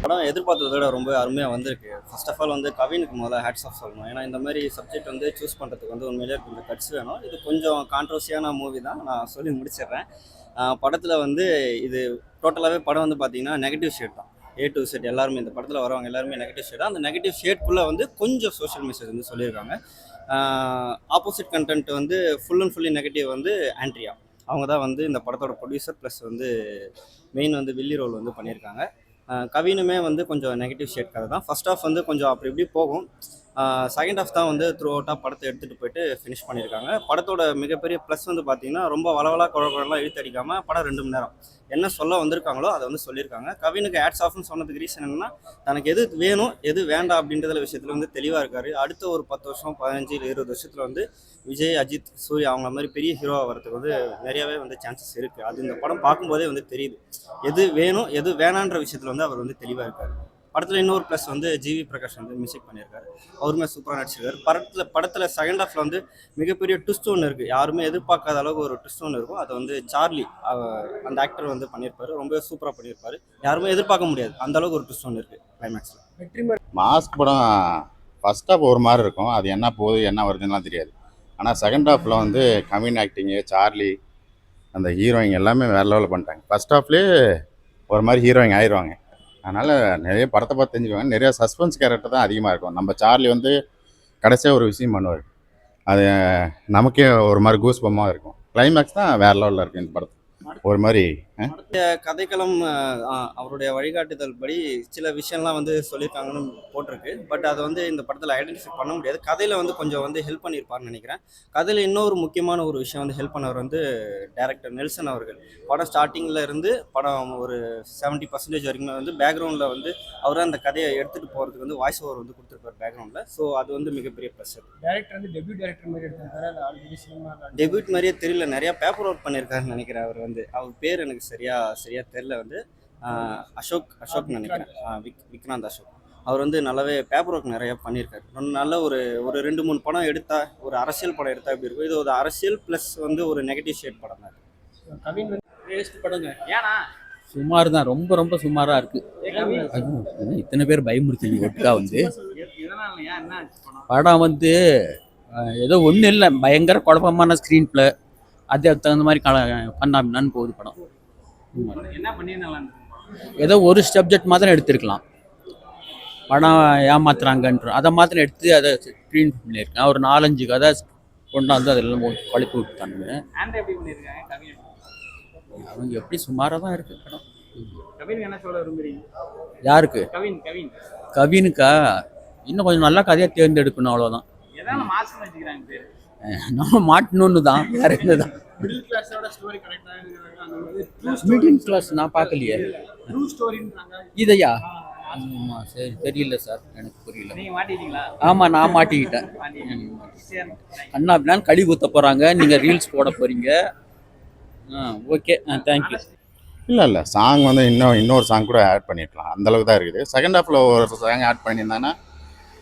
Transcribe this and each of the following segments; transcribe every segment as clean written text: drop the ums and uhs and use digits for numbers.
படம் எதிர்பார்த்ததை விட ரொம்ப அருமையாக வந்திருக்கு. ஃபர்ஸ்ட் ஆஃப் ஆல் வந்து கவினுக்கு முதல்ல ஹேட்ஸ் ஆஃப் சொல்லணும். ஏன்னா இந்த மாதிரி சப்ஜெக்ட் வந்து சூஸ் பண்ணுறதுக்கு வந்து உண்மையிலேயே கொஞ்சம் கட்ஸ் வேணும். இது கொஞ்சம் கான்ட்ரவர்சியான மூவி தான், நான் சொல்லி முடிச்சிடுறேன். படத்தில் வந்து இது டோட்டலாகவே படம் வந்து பார்த்தீங்கன்னா நெகட்டிவ் ஷேட் தான். ஏ டு செட் எல்லாருமே இந்த படத்தில் வரவங்க எல்லாருமே நெகட்டிவ் ஷேட். அந்த நெகட்டிவ் ஷேட்குள்ளே வந்து கொஞ்சம் சோஷியல் மெசேஜ் வந்து சொல்லியிருக்காங்க. ஆப்போசிட் கண்டென்ட் வந்து ஃபுல் அண்ட் ஃபுல்லி நெகட்டிவ் வந்து ஆண்ட்ரியா. அவங்க தான் வந்து இந்த படத்தோட ப்ரொடியூசர் ப்ளஸ் வந்து மெயின் வந்து வில்லி ரோல் வந்து பண்ணியிருக்காங்க. கவினுமே வந்து கொஞ்சம் நெகட்டிவ் ஷேட் கதை தான். ஃபர்ஸ்ட் ஆஃப் வந்து கொஞ்சம் அப்படி இப்படி போகும். செகண்ட் ஆஃப் தான் வந்து த்ரூ அவுட்டாக படத்தை எடுத்துகிட்டு போயிட்டு ஃபினிஷ் பண்ணியிருக்காங்க. படத்தோட மிகப்பெரிய ப்ளஸ் வந்து பார்த்தீங்கன்னா ரொம்ப வளவலாக குழப்பம்லாம் இழுத்தடிக்காமல் படம் 2 மணி நேரம் என்ன சொல்ல வந்திருக்காங்களோ அதை வந்து சொல்லியிருக்காங்க. கவினுக்கு ஹேட்ஸ் ஆஃப்னு சொன்னதுக்கு ரீசன் என்னன்னா, தனக்கு எது வேணும் எது வேண்டாம் அப்படின்றதுல விஷயத்தில் வந்து தெளிவாக இருக்காரு. அடுத்த ஒரு 10 வருஷம் 15 இல்லை 20 வருஷத்தில் வந்து விஜய், அஜித், சூர்யா அவங்கள மாதிரி பெரிய ஹீரோவாக வரதுக்கு வந்து நிறையவே வந்து சான்சஸ் இருக்குது. அது இந்த படம் பார்க்கும்போதே வந்து தெரியுது. எது வேணும் எது வேணான்ற விஷயத்தில் வந்து அவர் வந்து தெளிவாக இருக்கார். படத்தில் இன்னொரு ப்ளஸ் வந்து ஜிவி பிரகாஷ் வந்து மியூசிக் பண்ணியிருக்காரு. அவருமே சூப்பராக நடிச்சிருக்காரு. படத்தில் செகண்ட் ஹாஃபில் வந்து மிகப்பெரிய ட்விஸ்ட் ஒன்று இருக்குது. யாருமே எதிர்பார்க்காத அளவுக்கு ஒரு ட்விஸ்ட் ஒன்று இருக்கும். அதை வந்து சார்லி அந்த ஆக்டர் வந்து பண்ணியிருப்பாரு. ரொம்ப சூப்பராக பண்ணியிருப்பாரு. யாருமே எதிர்பார்க்க முடியாது அந்த அளவுக்கு ஒரு ட்விஸ்ட் ஒன்று இருக்குது கிளைமேக்ஸில். மாஸ்க் படம் ஃபர்ஸ்ட் ஹாஃப் ஒரு மாதிரி இருக்கும். அது என்ன போகுது என்ன வருதுன்னெலாம் தெரியாது. ஆனால் செகண்ட் ஹாஃபில் வந்து கவின் ஆக்டிங்கு, சார்லி, அந்த ஹீரோயிங் எல்லாமே வேறு லெவலில் பண்ணிட்டாங்க. ஃபர்ஸ்ட் ஹாஃப்லேயே ஒரு மாதிரி ஹீரோயிங் ஆயிடுவாங்க. அதனால் நிறைய படத்தை பார்த்து தெரிஞ்சுக்குவாங்க. நிறைய சஸ்பென்ஸ் கேரக்டர் தான் அதிகமாக இருக்கும். நம்ம சார்லி வந்து கடைசியாக ஒரு விஷயம் பண்ணுவார். அது நமக்கே ஒரு மாதிரி கூஸ் பம்மாக இருக்கும். கிளைமேக்ஸ் தான் வேறு லெவலில் இருக்கும் இந்த படத்தில். ஒரு மாதிரி கதைக்களம் அவருடைய வழிகாட்டுதல் படி சில விஷயம்லாம் வந்து சொல்லியிருக்காங்கன்னு போட்டிருக்கு. பட் அதை வந்து இந்த படத்தில் ஐடென்டிஃபை பண்ண முடியாது. கதையில் வந்து கொஞ்சம் வந்து ஹெல்ப் பண்ணியிருப்பார்னு நினைக்கிறேன். கதையில் இன்னொரு முக்கியமான ஒரு விஷயம் வந்து ஹெல்ப் பண்ணவர் வந்து டைரக்டர் நெல்சன் அவர்கள். படம் ஸ்டார்டிங்கில் இருந்து படம் ஒரு 70% வரைக்குமே வந்து பேக்ரவுண்டில் வந்து அவர் அந்த கதையை எடுத்துகிட்டு போகிறதுக்கு வந்து வாய்ஸ் ஓவர் வந்து கொடுத்துருப்பார் பேக்ரவுண்டில். ஸோ அது வந்து மிகப்பெரிய ப்ளஸ். டேரக்டர் வந்து டெபியூட் மாதிரி எடுத்தாரு. டெபியூட் மாதிரியே தெரியல, நிறையா பேப்பர் ஒர்க் பண்ணியிருக்காருன்னு நினைக்கிறேன். அவர் வந்து அவர் பேர் எனக்கு சரியா தெரியல. வந்து அசோக் நினைக்கிறேன், விக்ராந்த் அசோக். அவர் வந்து நல்லாவே பேப்பர் ஒர்க் நிறைய பண்ணியிருக்காரு. நல்ல ஒரு 2-3 படம் எடுத்தா, ஒரு அரசியல் படம் எடுத்தா எப்படி இருக்கும், இது ஒரு அரசியல் ப்ளஸ் வந்து ஒரு நெகட்டிவ் ஷேட் படம் தான். கவின் வந்து வேஸ்ட் படங்க. ஏன்னா சுமார் தான், ரொம்ப ரொம்ப சுமாராக இருக்குது. இத்தனை பேர் பயமுறுத்தி ஒட்டுக்கா வந்து படம் வந்து ஏதோ ஒன்றும் இல்லை, பயங்கர குழப்பமான ஸ்க்ரீன் பிளே, அதுக்கு தகுந்த மாதிரி பண்ணான்னு போகுது படம். ஏதோ ஒரு சப்ஜெக்ட் மாத்திரம் எடுத்திருக்கலாம். படம் ஏமாத்துறாங்கன்ற அதை மாத்திரம் எடுத்து அதை ஸ்க்ரீன் பண்ணியிருக்கேன். ஒரு 4-5 கதை கொண்டாந்து அதெல்லாம் குழப்பி விட்டாங்க. அவங்க எப்படி சுமாராக தான் இருக்கு படம். யாருக்கு? கவினுக்கா இன்னும் கொஞ்சம் நல்லா கதையாக தேர்ந்தெடுக்கணும், அவ்வளோதான். நம்ம மாட்டணும்னு தான், வேற என்னதான். மிடில் கிளாஸ் நான் பார்க்கலையே இதையா. சரி, தெரியல சார், எனக்கு புரியல. ஆமாம், நான் மாட்டிக்கிட்டேன். அண்ணா அப்படின்னா கழி ஊற்ற போகிறாங்க, நீங்கள் ரீல்ஸ் போட போகிறீங்க. Okay, thank you. இல்லை சாங் வந்து இன்னொரு சாங் கூட ஆட் பண்ணியிருக்கலாம், அந்தளவுக்கு தான் இருக்குது. செகண்ட் ஹாஃபில் ஒரு சாங் ஆட் பண்ணியிருந்தாங்கன்னா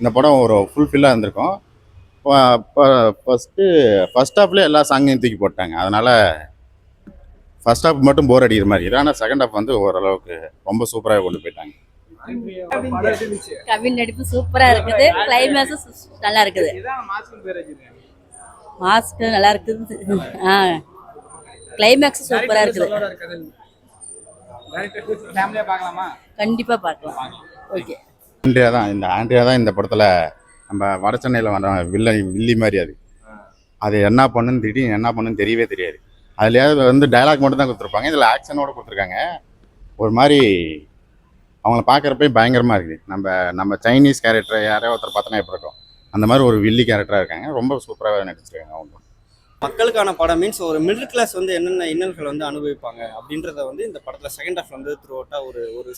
இந்த படம் ஒரு ஃபுல்ஃபில்லாக இருந்திருக்கும். ஃபர்ஸ்ட் ஹாஃப்லேயே எல்லா சாங்கையும் தூக்கி போட்டாங்க. அதனால் ஃபர்ஸ்ட் ஹாஃப் மட்டும் போர் அடிக்கிற மாதிரி இருக்குது. ஆனால் செகண்ட் ஹாஃப் வந்து ஓரளவுக்கு ரொம்ப சூப்பராக கொண்டு போயிட்டாங்க. கவின் நடிப்பு சூப்பரா இருக்குது. கிளைமேக்ஸ் நல்லா இருக்குது. மாஸ்க் நல்லா இருக்குது. கிளைமேக்ஸ் சூப்பரா இருக்குது. கண்டிப்பா பார்க்கலாம். ஓகே. ஆண்ட்ரியா தான் இந்த படத்தில் நம்ம வட சென்னையில் வர வில்லி மாதிரி. அது என்ன பண்ணுன்னு திடீர்னு என்ன பண்ணுன்னு தெரியவே தெரியாது. அதுலேயாவது வந்து டைலாக் மட்டும் தான் கொடுத்துருப்பாங்க. இதில் ஆக்ஷனோட கொடுத்துருக்காங்க. ஒரு மாதிரி அவங்கள பார்க்குறப்ப பயங்கரமாக இருக்குது. நம்ம சைனீஸ் கேரக்டர் யாரோ ஒருத்தர் பார்த்தோன்னா எப்படி இருக்கும், அந்த மாதிரி ஒரு வில்லி கேரக்டராக இருக்காங்க. ரொம்ப சூப்பராக நடிச்சிருக்காங்க. அவங்க மக்களுக்கான படம் மீன்ஸ் ஒரு மிடில் கிளாஸ் வந்து என்னென்ன இன்னல்கள் வந்து அனுபவிப்பாங்க அப்படின்றத வந்து இந்த படத்தில் செகண்ட் ஹாஃப் வந்து த்ரூ அவுட்டாக ஒரு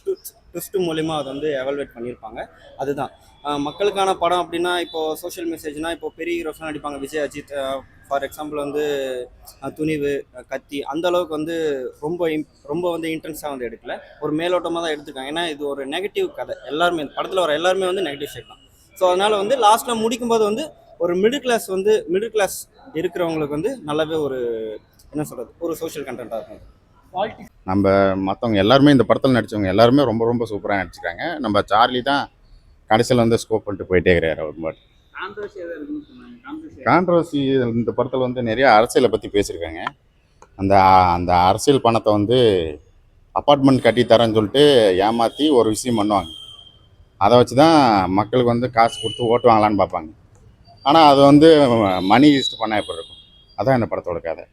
ட்விஸ்ட் மூலிமா அதை வந்து எவால்வேட் பண்ணியிருப்பாங்க. அதுதான் மக்களுக்கான படம். அப்படின்னா இப்போது சோஷியல் மெசேஜ்னால் இப்போ பெரிய ஹீரோஸ்லாம் நடிப்பாங்க, விஜய், அஜித். ஃபார் எக்ஸாம்பிள் வந்து துணிவு, கத்தி, அந்த அளவுக்கு வந்து ரொம்ப வந்து இன்டென்ஸாக வந்து எடுக்கல, ஒரு மேலோட்டமாக தான் எடுத்துருக்காங்க. ஏன்னா இது ஒரு நெகட்டிவ் கதை. எல்லாருமே படத்தில் வர எல்லாருமே வந்து நெகட்டிவ் ஷேட் தான். ஸோ அதனால் வந்து லாஸ்ட்டில் முடிக்கும்போது வந்து ஒரு மிடில் கிளாஸ் இருக்கிறவங்களுக்கு வந்து நல்லாவே ஒரு என்ன சொல்கிறது, ஒரு சோஷியல் கண்டென்ட்டாக இருக்கும். நம்ம மற்றவங்க எல்லாருமே இந்த படத்தில் நடித்தவங்க எல்லாருமே ரொம்ப ரொம்ப சூப்பராக நடிச்சிருக்காங்க. நம்ம சார்லி தான் கடைசியில் வந்து ஸ்கோப் பண்ணிட்டு போயிட்டே இருக்கிறார் அவர் பாட்டு. கான்ட்ரவர்சி இந்த படத்தில் வந்து நிறைய அரசியலை பற்றி பேசியிருக்காங்க. அந்த அந்த அரசியல் பணத்தை வந்து அப்பார்ட்மெண்ட் கட்டி தரேன்னு சொல்லிட்டு ஏமாற்றி ஒரு விஷயம் பண்ணுவாங்க. அதை வச்சு தான் மக்களுக்கு வந்து காசு கொடுத்து ஓட்டு வாங்கலான்னு பார்ப்பாங்க. ஆனால் அது வந்து மணி யூஸ்ட் பண்ண எப்படி இருக்கும், அதான் இந்த படத்தோட கதை.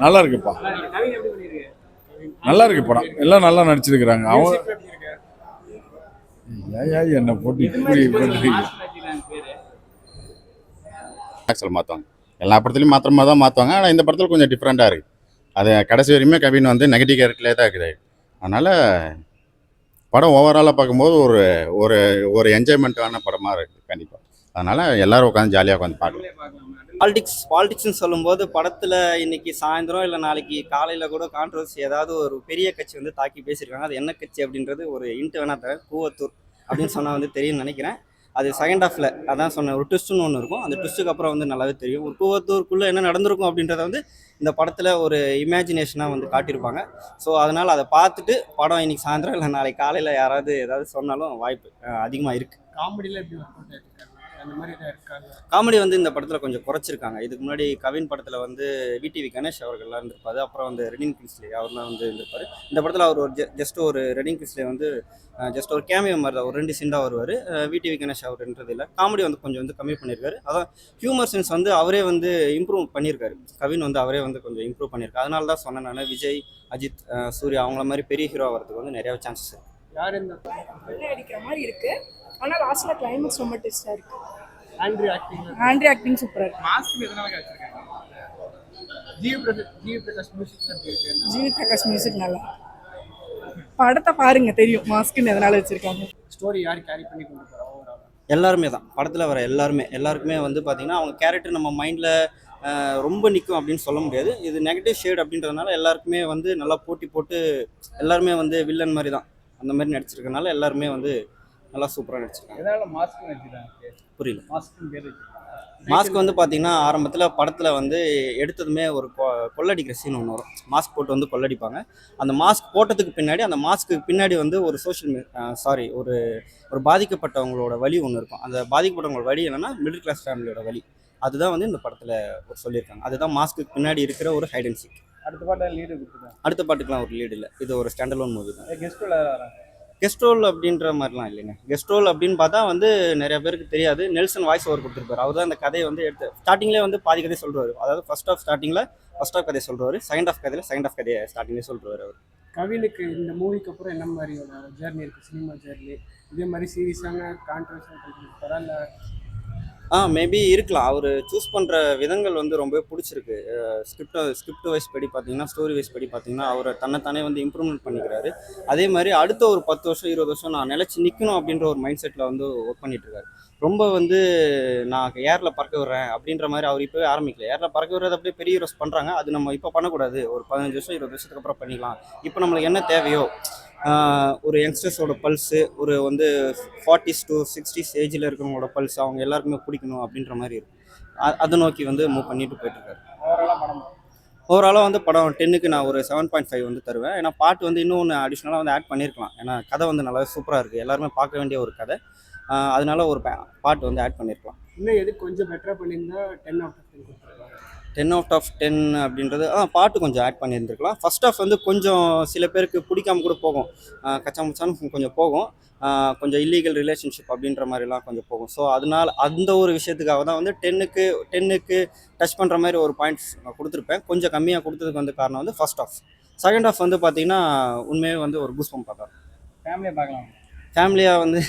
நல்லா இருக்குப்பா, நவீன் எப்படி பண்ணிருக்கு? நல்லா இருக்கு படம், எல்லாம் நல்லா நடிச்சிருக்கிறாங்க. அவங்க என்ன போட்டு இப்படி பண்றீங்க? மாற்றுவாங்க, எல்லா படத்துலையும் மாத்திரமா தான் மாற்றுவாங்க. ஆனால் இந்த படத்தில் கொஞ்சம் டிஃப்ரெண்ட்டாக இருக்குது. அது கடைசி வரையுமே கவின் வந்து நெகட்டிவ் கேரக்டர்லேயே தான் இருக்குது. அதனால் படம் ஓவராலாக பார்க்கும்போது ஒரு ஒரு ஒரு என்ஜாய்மெண்ட்டான படமாக இருக்குது கண்டிப்பாக. அதனால் எல்லோரும் உட்காந்து ஜாலியாக உட்காந்து பார்க்கலாம். பாலிடிக்ஸ்னு சொல்லும்போது படத்தில் இன்னைக்கு சாயந்தரம் இல்லை நாளைக்கு காலையில் கூட கான்ட்ரவர்சி ஏதாவது ஒரு பெரிய கட்சி வந்து தாக்கி பேசியிருக்காங்க. அது என்ன கட்சி அப்படின்றது ஒரு இன்ட்டு வேணா தர கூவத்தூர் அப்படின்னு சொன்னால் வந்து தெரியும்னு நினைக்கிறேன். அது செகண்ட் ஹாஃபில் அதான் சொன்னேன், ஒரு ட்விஸ்ட்டுன்னு ஒன்று இருக்கும். அந்த ட்விஸ்ட்டுக்கு அப்புறம் வந்து நல்லாவே தெரியும் ஒரு கூவத்தூருக்குள்ளே என்ன நடந்திருக்கும் அப்படின்றத வந்து இந்த படத்தில் ஒரு இமேஜினேஷனாக வந்து காட்டியிருப்பாங்க. ஸோ அதனால் அதை பார்த்துட்டு படம் இன்னைக்கு சாயந்தரம் இல்லை நாளைக்கு காலையில் யாராவது ஏதாவது சொன்னாலும் வாய்ப்பு அதிகமாக இருக்குது. காமெடியில் எப்படி ஒர்க் அவுட் ஆயிருக்காங்க? அந்த மாதிரி தான் இருக்காங்க. காமெடி வந்து இந்த படத்தில் கொஞ்சம் குறைச்சிருக்காங்க. இதுக்கு முன்னாடி கவின் படத்தில் வந்து விடிவி கணேஷ் அவர்கள்லாம் இருந்திருப்பாரு. அப்புறம் வந்து ரெடின் கிங்ஸ்லே அவர்லாம் வந்து இருந்திருப்பாரு. இந்த படத்தில் அவர் ஒரு ஜஸ்ட் ஒரு ரெடின் கிங்ஸ்லே வந்து ஜஸ்ட் ஒரு கேமியோ மாதிரி தான், ஒரு 2 சீன் தான் வருவார். விடிவி கணேஷ் அவர்ன்றது இல்லை. காமெடி வந்து கொஞ்சம் வந்து கம்மி பண்ணியிருக்காரு. அதான் ஹியூமர் சென்ஸ் வந்து அவரே வந்து இம்ப்ரூவ் பண்ணியிருக்காரு. கவின் வந்து அவரே வந்து கொஞ்சம் இம்ப்ரூவ் பண்ணியிருக்காரு. அதனால தான் சொன்னேன் நான், விஜய், அஜித், சூர்யா அவங்கள மாதிரி பெரிய ஹீரோ ஆகிறதுக்கு வந்து நிறைய சான்சஸ் இருக்குது. யார் இந்த வெள்ளை அடிக்கிற மாதிரி இருக்கு, ஆனால் லாஸ்ட்ல கிளைமேக்ஸ் ரொம்ப டேஸ்டா இருக்கு. ஆண்ட்ரி ஆக்டிங் ஆக்டிங் சூப்பரா இருக்கு. மாஸ்க் எதனால வச்சிருக்காங்க? ஜிவி பிரகாஷ் மியூசிக் எப்படி இருக்கு? ஜிவி பிரகாஷ் மியூசிக் நல்லா. படத்தை பாருங்க தெரியும் மாஸ்க்னு எதனால வச்சிருக்காங்க. ஸ்டோரி யார் கேரி பண்ணி கொண்டு போறா? ஓவரால் எல்லாருமே தான் படத்தில் வர எல்லாருக்குமே வந்து பார்த்திங்கன்னா அவங்க கேரக்டர் நம்ம மைண்டில் ரொம்ப நிற்கும் அப்படின்னு சொல்ல முடியாது. இது நெகட்டிவ் ஷேட் அப்படின்றதுனால எல்லாருக்குமே வந்து நல்லா போட்டி போட்டு எல்லாருமே வந்து வில்லன் மாதிரி தான் அந்த மாதிரி நடிச்சிருக்கனால எல்லாருமே வந்து நல்லா சூப்பராக நடிச்சிருக்காங்க. எதனால மாஸ்க் வச்சிருக்காங்க? புரியல. மாஸ்க் பேர் மாஸ்க் வந்து பார்த்தீங்கன்னா ஆரம்பத்தில் படத்தில் வந்து எடுத்ததுமே ஒரு கொள்ளடிக்கிற சீன் ஒன்று வரும். மாஸ்க் போட்டு வந்து கொள்ளடிப்பாங்க. அந்த மாஸ்க் போட்டதுக்கு பின்னாடி அந்த மாஸ்க்கு பின்னாடி வந்து ஒரு ஒரு பாதிக்கப்பட்டவங்களோட வழி ஒன்று இருக்கும். அந்த பாதிக்கப்பட்டவங்களோட வழி என்னென்னா மிடில் கிளாஸ் ஃபேமிலியோட வழி. அதுதான் வந்து இந்த படத்தில் ஒரு சொல்லியிருக்காங்க. அதுதான் மாஸ்க்கு பின்னாடி இருக்கிற ஒரு ஹைட் அண்ட் சீக். அடுத்த பாட்டில் லீடு கொடுத்துருக்காங்க. அடுத்த பாட்டுக்கெலாம் ஒரு லீடு இல்லை, இது ஒரு ஸ்டாண்டலோன் மூவி தான். கெஸ்ட் ரோல் அப்படின்ற மாதிரிலாம் இல்லைங்க. கெஸ்ட் ரோல் அப்படின்னு பார்த்தா வந்து நிறைய பேருக்கு தெரியாது. நெல்சன் வாய்ஸ் ஓவர் கொடுத்துருப்பாரு. அவர் தான் அந்த கதையை வந்து எடுத்து ஸ்டார்டிங்லேயே வந்து பாதி கதையை சொல்கிறாரு. அதாவது ஃபர்ஸ்ட் ஆஃப் கதையை சொல்கிறாரு, செகண்ட் ஆஃப் கதையை ஸ்டார்டிங்லேயே சொல்கிறாரு அவர். கவினுக்கு இந்த மூவிக்கு அப்புறம் என்ன மாதிரியோட ஜேர்னி இருக்குது? சினிமா ஜேர்னி இதே மாதிரி சீரியஸான கான்ட்ரவர்ஷியல் பரவாயில்ல மேபி இருக்கலாம். அவர் சூஸ் பண்ணுற விதங்கள் வந்து ரொம்ப பிடிச்சிருக்கு. ஸ்கிரிப்ட் வைஸ் படி பார்த்தீங்கன்னா, ஸ்டோரி வைஸ் படி பார்த்தீங்கன்னா அவரை தன்னைத்தானே வந்து இம்ப்ரூவ்மெண்ட் பண்ணிக்கிறாரு. அதே மாதிரி அடுத்த ஒரு 10 வருஷம் 20 வருஷம் நான் நிலச்சி நிற்கணும் அப்படின்ற ஒரு மைண்ட் செட்டில் வந்து ஒர்க் பண்ணிட்டுருக்காரு. ரொம்ப வந்து நான் ஏரில் பறக்க விடுறேன் அப்படின்ற மாதிரி அவர் இப்போவே ஆரம்பிக்கல. ஏரில் பறக்க விடுறது அப்படியே பெரிய ஹீரோஸ் பண்ணுறாங்க. அது நம்ம இப்போ பண்ணக்கூடாது. ஒரு 15 வருஷம் 20 வருஷத்துக்கு அப்புறம் பண்ணிக்கலாம். இப்போ நம்மளுக்கு என்ன தேவையோ ஒரு யங்ஸ்டர்ஸோட பல்ஸு, ஒரு வந்து 40s to 60s ஏஜில் இருக்கிறவங்களோட பல்ஸ் அவங்க எல்லாருக்குமே பிடிக்கணும் அப்படின்ற மாதிரி இருக்கும். அதை நோக்கி வந்து மூவ் பண்ணிட்டு போயிட்டுருக்காரு. ஓவராலாக வந்து படம் 10க்கு நான் ஒரு 7.5 வந்து தருவேன். ஏன்னா பாட்டு வந்து இன்னொன்று அடிஷ்னலாக வந்து ஆட் பண்ணியிருக்கலாம். ஏன்னா கதை வந்து நல்லாவே சூப்பராக இருக்குது, எல்லாருமே பார்க்க வேண்டிய ஒரு கதை. அதனால ஒரு பாட்டு வந்து ஆட் பண்ணியிருக்கலாம். இன்னும் எது கொஞ்சம் பெட்டராக பண்ணியிருந்தா 10 out of 10 கொடுத்துருக்காங்க. 10 out of 10 அப்படின்றது பாட்டு கொஞ்சம் ஆட் பண்ணியிருந்துருக்கலாம். ஃபர்ஸ்ட் ஆஃப் வந்து கொஞ்சம் சில பேருக்கு பிடிக்காம கூட போகும், கச்சா முச்சான்னு கொஞ்சம் போகும், கொஞ்சம் இல்லீகல் ரிலேஷன்ஷிப் அப்படின்ற மாதிரிலாம் கொஞ்சம் போகும். ஸோ அதனால் அந்த ஒரு விஷயத்துக்காக தான் வந்து 10க்கு டச் பண்ணுற மாதிரி ஒரு பாயிண்ட்ஸ் நான் கொடுத்துருப்பேன். கொஞ்சம் கம்மியாக கொடுத்ததுக்கு வந்து காரணம் வந்து ஃபர்ஸ்ட் ஆஃப். செகண்ட் ஆஃப் வந்து பார்த்திங்கன்னா உண்மையே வந்து ஒரு கூஸ் பம்ப் பார்க்கலாம். ஃபேமிலியாக பார்க்கலாம். ஃபேமிலியாக வந்து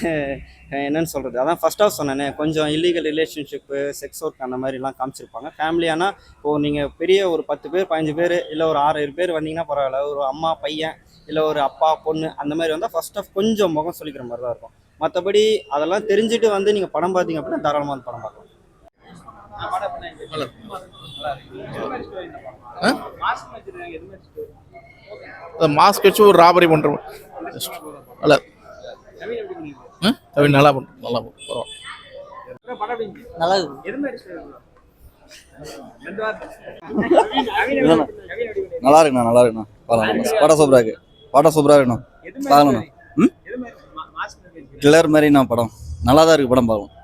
என்னென்னு சொல்கிறது, அதான் ஃபர்ஸ்ட் ஆஃப் சொன்னேனே, கொஞ்சம் இல்லீகல் ரிலேஷன்ஷிப்பு, செக்ஸ் ஒர்க் அந்த மாதிரிலாம் காமிச்சிருப்பாங்க. ஃபேமிலியானா இப்போது நீங்கள் பெரிய ஒரு 10 பேர் 15 பேர் இல்லை ஒரு 6-7 பேர் வந்தீங்கன்னா பரவாயில்ல. ஒரு அம்மா பையன் இல்லை ஒரு அப்பா பொண்ணு அந்த மாதிரி வந்தால் ஃபர்ஸ்ட் ஆஃப் கொஞ்சம் முகம் சொல்லிக்கிற மாதிரி தான் இருக்கும். மற்றபடி அதெல்லாம் தெரிஞ்சுட்டு வந்து நீங்கள் படம் பார்த்தீங்க அப்படின்னா தாராளமாக வந்து படம் பார்க்கலாம். மாஸ்க் வச்சு ஒரு ராபரி பண்ணுறோம். நல்லா நல்லா பண்ணுறோம். நல்லா நல்லா இருக்கு. எது மாதிரி நல்லா இருக்குண்ணா நல்லா இருக்குண்ணா பார்க்கலாம் படம் சூப்பராக இருக்கு படம் சூப்பராக இருக்குண்ணா பார்க்கணுண்ணா கில்லர் மாதிரிண்ணா படம் நல்லா தான் இருக்கு படம் பார்க்கலாம்